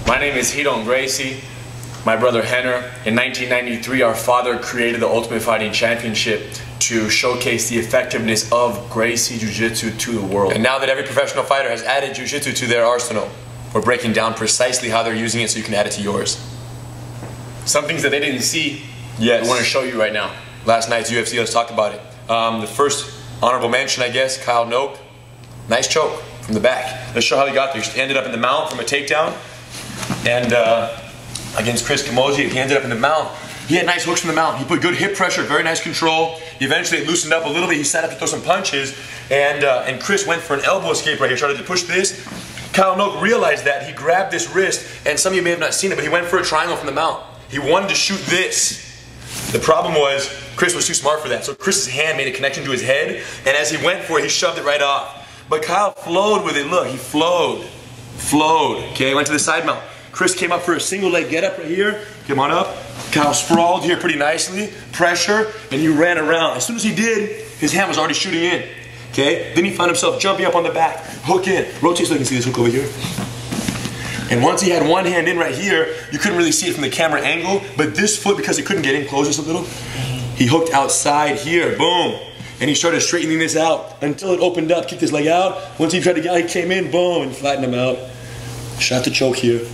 My name is Hidon Gracie. My brother Henner. In 1993, our father created the Ultimate Fighting Championship to showcase the effectiveness of Gracie Jiu-Jitsu to the world. And now that every professional fighter has added Jiu-Jitsu to their arsenal, we're breaking down precisely how they're using it so you can add it to yours. Some things that they didn't see, I want to show you right now. Last night's UFC, let's talk about it. The first honorable mention, I guess, Kyle Noke. Nice choke from the back. Let's show how he got there. He ended up in the mount from a takedown. And against Chris Camozzi, he ended up in the mount. He had nice hooks from the mount. He put good hip pressure, very nice control. He eventually loosened up a little bit. He sat up to throw some punches. And Chris went for an elbow escape right here, started to push this. Kyle Noke realized that. He grabbed this wrist, and some of you may have not seen it, but he went for a triangle from the mount. He wanted to shoot this. The problem was, Chris was too smart for that. So Chris's hand made a connection to his head, and as he went for it, he shoved it right off. But Kyle flowed with it. Look, he flowed. Okay, went to the side mount. Chris came up for a single leg get up right here. Come on up. Kyle sprawled here pretty nicely. Pressure, and he ran around. As soon as he did, his hand was already shooting in. Okay, then he found himself jumping up on the back. Hook in. Rotate so you can see this hook over here. And once he had one hand in right here, you couldn't really see it from the camera angle, but this foot, because he couldn't get in close just a little, he hooked outside here, boom. And he started straightening this out until it opened up, kicked his leg out. Once he tried to get out, he came in, boom, and flattened him out. Shot the choke here.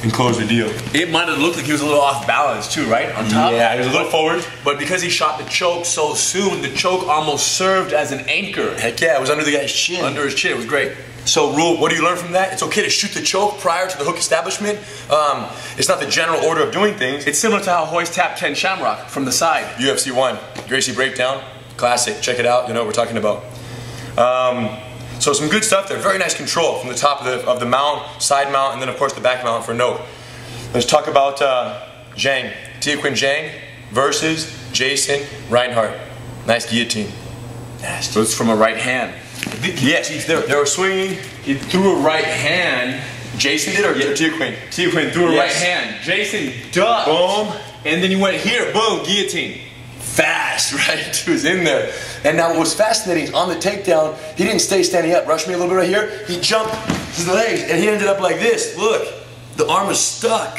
And closed the deal. It might have looked like he was a little off balance too, right? On top? Yeah, he was a little forward. But because he shot the choke so soon, the choke almost served as an anchor. Heck yeah, it was under the guy's chin. Under his chin, it was great. So what do you learn from that? It's okay to shoot the choke prior to the hook establishment. It's not the general order of doing things. It's similar to how Hoist tapped Ken Shamrock from the side. UFC 1, Gracie Breakdown, classic. Check it out, you know what we're talking about. So some good stuff there. Very nice control from the top of the mount, side mount, and then of course the back mount for Noke. Let's talk about Zhang Tiequan versus Jason Reinhardt. Nice guillotine. Nasty. So it's from a right hand. Yes, they were swinging. He threw a right hand. Jason did, or Tiequan? Tiequan threw a right hand. Jason ducked. Boom. And then he went here. Boom. Guillotine. Fast, right? He was in there. And now what was fascinating is on the takedown, he didn't stay standing up. Rush me a little bit right here. He jumped his legs, and he ended up like this. Look, the arm was stuck.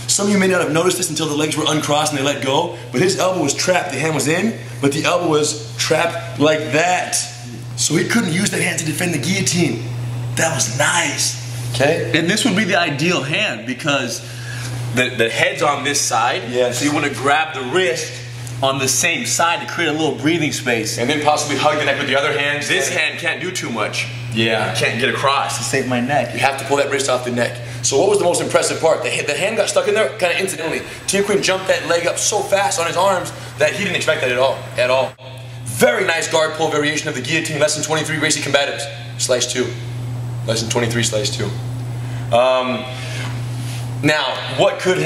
Some of you may not have noticed this until the legs were uncrossed and they let go, but his elbow was trapped. The hand was in, but the elbow was trapped like that. So he couldn't use that hand to defend the guillotine. That was nice. Okay? And this would be the ideal hand because the head's on this side. Yes. So you want to grab the wrist on the same side to create a little breathing space. And then possibly hug the neck with the other hand. This hand can't do too much. Yeah. Can't get across to save my neck. You have to pull that wrist off the neck. So what was the most impressive part? The hand got stuck in there kind of incidentally. Tiequan jumped that leg up so fast on his arms that he didn't expect that at all. Very nice guard pull variation of the guillotine. Lesson 23, Gracie combatives. Slice 2. Lesson 23, slice 2. Now, what could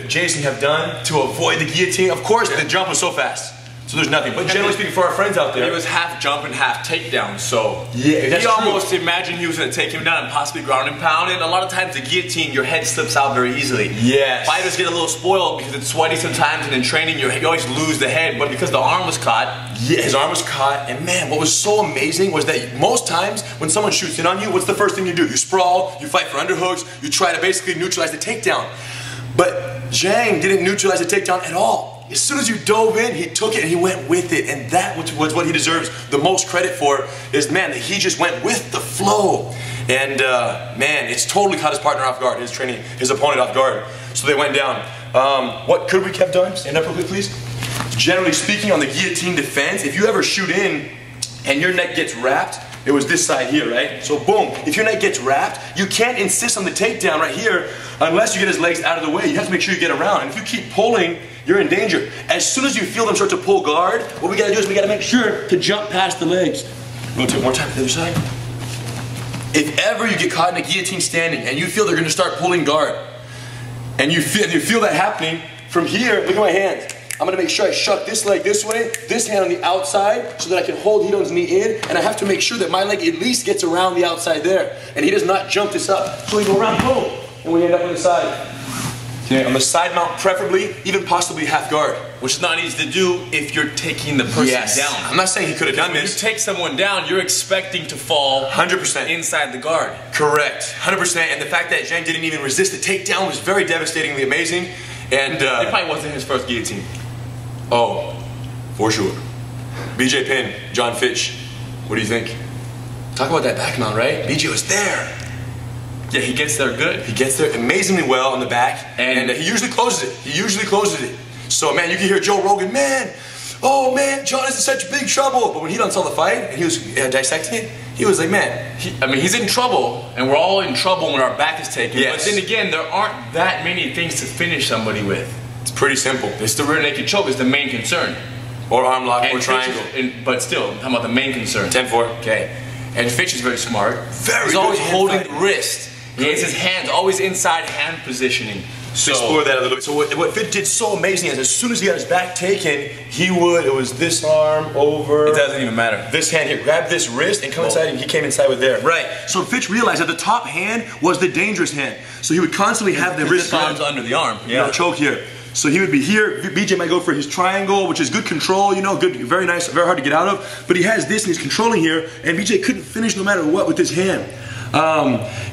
Jason have done to avoid the guillotine? Of course, the jump was so fast. So there's nothing. But generally speaking, for our friends out there, it was half jump and half takedown. So yeah, he almost imagined he was going to take him down and possibly ground and pound. And a lot of times the guillotine, your head slips out very easily. Yes. Fighters get a little spoiled because it's sweaty sometimes, and in training you always lose the head. But because the arm was caught, yeah, his arm was caught. And man, what was so amazing was that most times when someone shoots in on you, what's the first thing you do? You sprawl, you fight for underhooks, you try to basically neutralize the takedown. But Zhang didn't neutralize the takedown at all. As soon as you dove in, he took it and he went with it. And that was what he deserves the most credit for, is, man, that he just went with the flow. And man, it's totally caught his partner off guard, his opponent off guard. So they went down. What could we have done? Stand up real quick, please. Generally speaking, on the guillotine defense, if you ever shoot in and your neck gets wrapped, it was this side here, right? So boom, if your neck gets wrapped, you can't insist on the takedown right here unless you get his legs out of the way. You have to make sure you get around. And if you keep pulling, you're in danger. As soon as you feel them start to pull guard, what we gotta do is we gotta make sure to jump past the legs. Rotate one more time to the other side. If ever you get caught in a guillotine standing and you feel they're gonna start pulling guard, and you feel that happening, from here, look at my hands. I'm gonna make sure I shuck this leg this way, this hand on the outside, so that I can hold Hidon's knee in, and I have to make sure that my leg at least gets around the outside there, and he does not jump this up. So we go around, boom, and we end up on the side. Okay. On the side mount, preferably, even possibly half guard. Which is not easy to do if you're taking the person down. I'm not saying he could have done this. When you take someone down, you're expecting to fall 100% inside the guard. Correct, 100%. And the fact that Zhang didn't even resist the takedown was very devastatingly amazing. And it probably wasn't his first guillotine. Oh, for sure. BJ Penn, Jon Fitch, what do you think? Talk about that back mount, right? BJ was there. Yeah, he gets there good. He gets there amazingly well on the back, and he usually closes it. He usually closes it. So, man, you can hear Joe Rogan, man, oh, man, Jon is in such big trouble. But when he done saw the fight, and he was dissecting it, he was like, man. I mean, he's in trouble, and we're all in trouble when our back is taken. Yes. But then again, there aren't that many things to finish somebody with. It's pretty simple. It's the rear naked choke is the main concern. Or arm lock, and or triangle. But still, I'm talking about the main concern. 10-4. Okay. And Fitch is very smart. He's always holding the wrist. He has his hands always inside hand positioning. So explore that a little bit. So what Fitch did so amazing is as soon as he got his back taken, it was this arm over. It doesn't even matter. This hand here, grab this wrist and come inside, and he came inside with there. Right. So Fitch realized that the top hand was the dangerous hand. So he would constantly have the wrist arms under the arm. Yeah. Choke here. So he would be here. BJ might go for his triangle, which is good control, good, very nice, very hard to get out of. But he has this and he's controlling here, and BJ couldn't finish no matter what with his hand.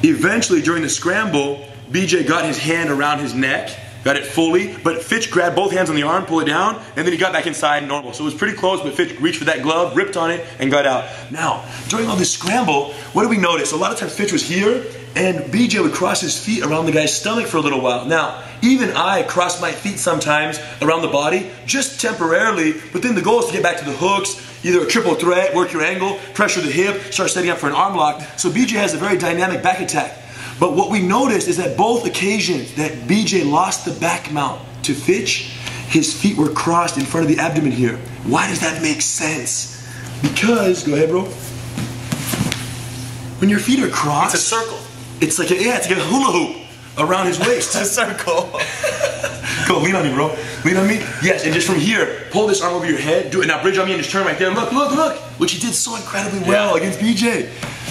Eventually, during the scramble, BJ got his hand around his neck, got it fully, but Fitch grabbed both hands on the arm, pulled it down, and then he got back inside normal. So it was pretty close, but Fitch reached for that glove, ripped on it, and got out. Now, during all this scramble, what did we notice? A lot of times Fitch was here, and BJ would cross his feet around the guy's stomach for a little while. Now, even I cross my feet sometimes around the body, just temporarily, but then the goal is to get back to the hooks, either a triple threat, work your angle, pressure the hip, start setting up for an arm lock. So BJ has a very dynamic back attack. But what we noticed is that both occasions that BJ lost the back mount to Fitch, his feet were crossed in front of the abdomen here. Why does that make sense? Because, go ahead, bro. When your feet are crossed, it's a circle. It's like it's like a hula hoop around his waist. It's a circle. Go, lean on me, bro. Lean on me. Yes, and just from here, pull this arm over your head. Do it now. Bridge on me and just turn right there. Look, look, look. Which he did so incredibly well against BJ.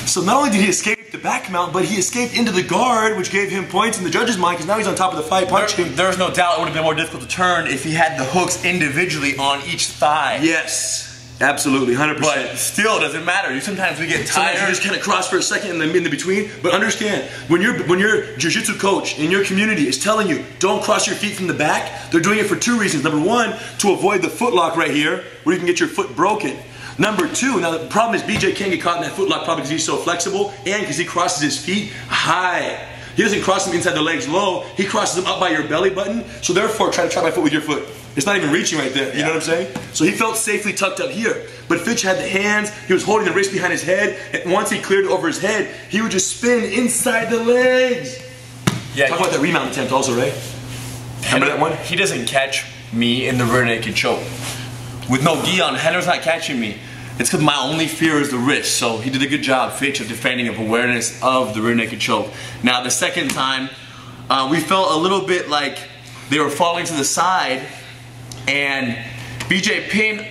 So not only did he escape the back mount, but he escaped into the guard, which gave him points in the judge's mind because now he's on top of the fight punching. There's no doubt it would have been more difficult to turn if he had the hooks individually on each thigh. Yes. Absolutely, 100%. But still, it doesn't matter. Sometimes we get tired. Sometimes you just kind of cross for a second in the between. But understand, when your jiu-jitsu coach in your community is telling you, don't cross your feet from the back, they're doing it for two reasons. Number one, to avoid the foot lock right here, where you can get your foot broken. Number two, now the problem is BJ can't get caught in that foot lock probably because he's so flexible and because he crosses his feet high. He doesn't cross them inside the legs low, he crosses them up by your belly button, so therefore try to trap my foot with your foot. It's not even reaching right there, you know what I'm saying? So he felt safely tucked up here. But Fitch had the hands, he was holding the wrist behind his head, and once he cleared it over his head, he would just spin inside the legs. Yeah, talk about that remount attempt also, right? Remember that one? He doesn't catch me in the rear naked choke. With no gi on, Henner's not catching me. It's because my only fear is the wrist, so he did a good job, Fitch, of defending, of awareness of the rear naked choke. Now, the second time, we felt a little bit like they were falling to the side, and BJ Penn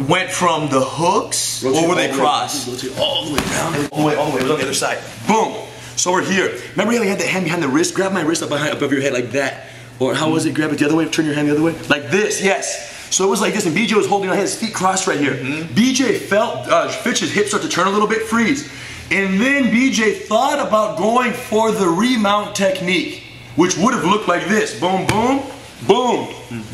went from the hooks, or were they crossed? All the way down, all the way, it was on the other side. Boom! So we're here. Remember how he had that hand behind the wrist? Grab my wrist up above your head like that. Or how was it? Grab it the other way, turn your hand the other way? Like this, yes. So it was like this, and BJ was holding on his feet crossed right here. BJ felt Fitch's hips start to turn a little bit, freeze. And then BJ thought about going for the remount technique, which would have looked like this. Boom, boom, boom.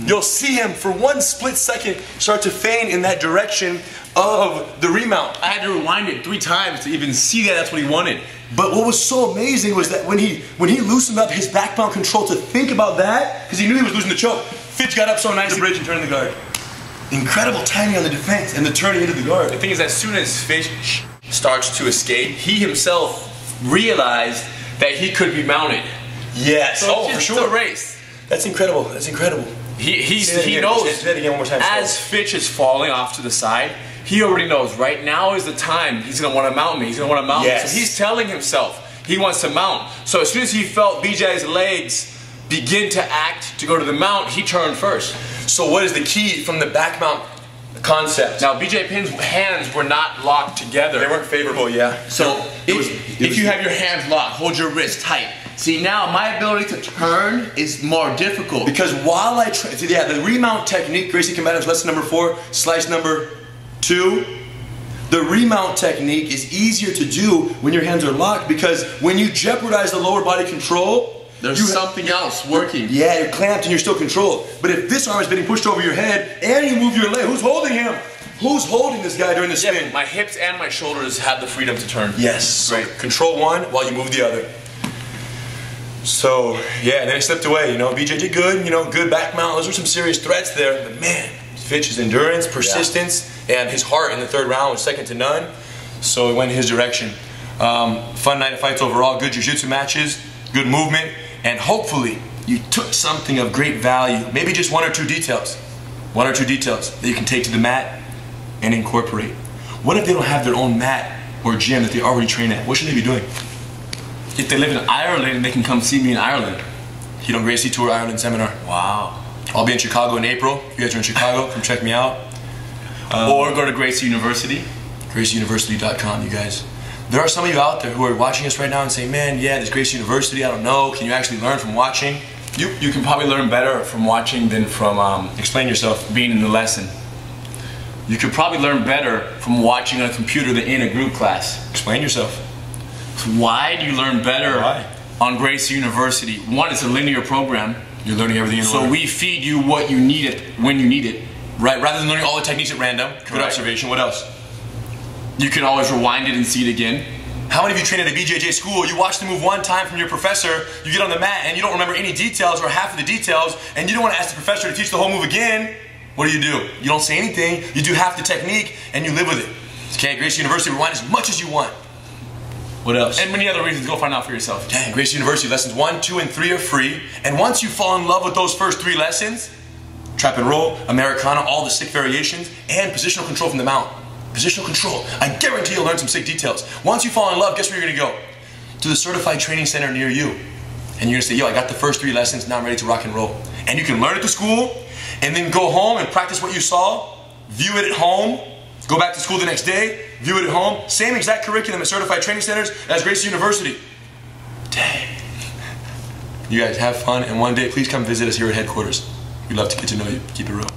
You'll see him for one split second start to feign in that direction of the remount. I had to rewind it 3 times to even see that that's what he wanted. But what was so amazing was that when he loosened up his back mount control to think about that, because he knew he was losing the choke, Fitch got up so nice the bridge and turned the guard. Incredible timing on the defense and the turning into the guard. The thing is, as soon as Fitch starts to escape, he himself realized that he could be mounted. Yes. So for sure. It's a race. That's incredible. That's incredible. He knows. Say that again one more time. As Fitch is falling off to the side, he already knows right now is the time he's going to want to mount me. He's going to want to mount me. So he's telling himself he wants to mount. So as soon as he felt BJ's legs begin to act to go to the mount, he turned first. So what is the key from the back mount concept? Now BJ Penn's hands were not locked together. They weren't favorable, yeah. So if you have your hands locked, hold your wrist tight. See, now my ability to turn is more difficult. Because while I train, yeah, the remount technique, Gracie Combatives lesson number 4, slice number 2. The remount technique is easier to do when your hands are locked, because when you jeopardize the lower body control, there's something else working. Yeah, you're clamped and you're still controlled. But if this arm is getting pushed over your head and you move your leg, who's holding him? Who's holding this guy during the spin? Yeah, my hips and my shoulders have the freedom to turn. Yes. Right. So control one while you move the other. So, yeah, and then I slipped away. You know, BJ did good, you know, good back mount. Those were some serious threats there. But man, Fitch's endurance, persistence, and his heart in the 3rd round was second to none. So it went in his direction. Fun night of fights overall, good jiu-jitsu matches, good movement, and hopefully you took something of great value. Maybe just 1 or 2 details. 1 or 2 details that you can take to the mat and incorporate. What if they don't have their own mat or gym that they already train at? What should they be doing? If they live in Ireland, they can come see me in Ireland. He on Gracie Tour Ireland seminar. Wow. I'll be in Chicago in April. If you guys are in Chicago, come check me out. Or go to Gracie University. GracieUniversity.com, you guys. There are some of you out there who are watching us right now and saying, man, yeah, there's Gracie University, I don't know. Can you actually learn from watching? You can probably learn better from watching than from explain yourself. Being in the lesson. You could probably learn better from watching on a computer than in a group class. Explain yourself. Why do you learn better on Gracie University? One, it's a linear program. You're learning everything in So order. we feed you what you need it when you need it. Right, rather than learning all the techniques at random. Good observation. What else? You can always rewind it and see it again. How many of you train at a BJJ school, you watch the move one time from your professor, you get on the mat and you don't remember any details or half of the details, and you don't want to ask the professor to teach the whole move again? What do? You don't say anything, you do half the technique, and you live with it. Okay, Gracie University, rewind as much as you want. What else? And many other reasons, go find out for yourself. Dang, Gracie University, lessons 1, 2, and 3 are free, and once you fall in love with those first 3 lessons, trap and roll, Americana, all the sick variations, and positional control from the mount. Positional control. I guarantee you'll learn some sick details. Once you fall in love, guess where you're gonna go? To the certified training center near you. And you're gonna say, yo, I got the first 3 lessons, now I'm ready to rock and roll. And you can learn at the school, and then go home and practice what you saw, view it at home, go back to school the next day, view it at home. Same exact curriculum at certified training centers as Gracie University. Dang. You guys have fun, and one day please come visit us here at headquarters. We'd love to get to know you. Keep it real.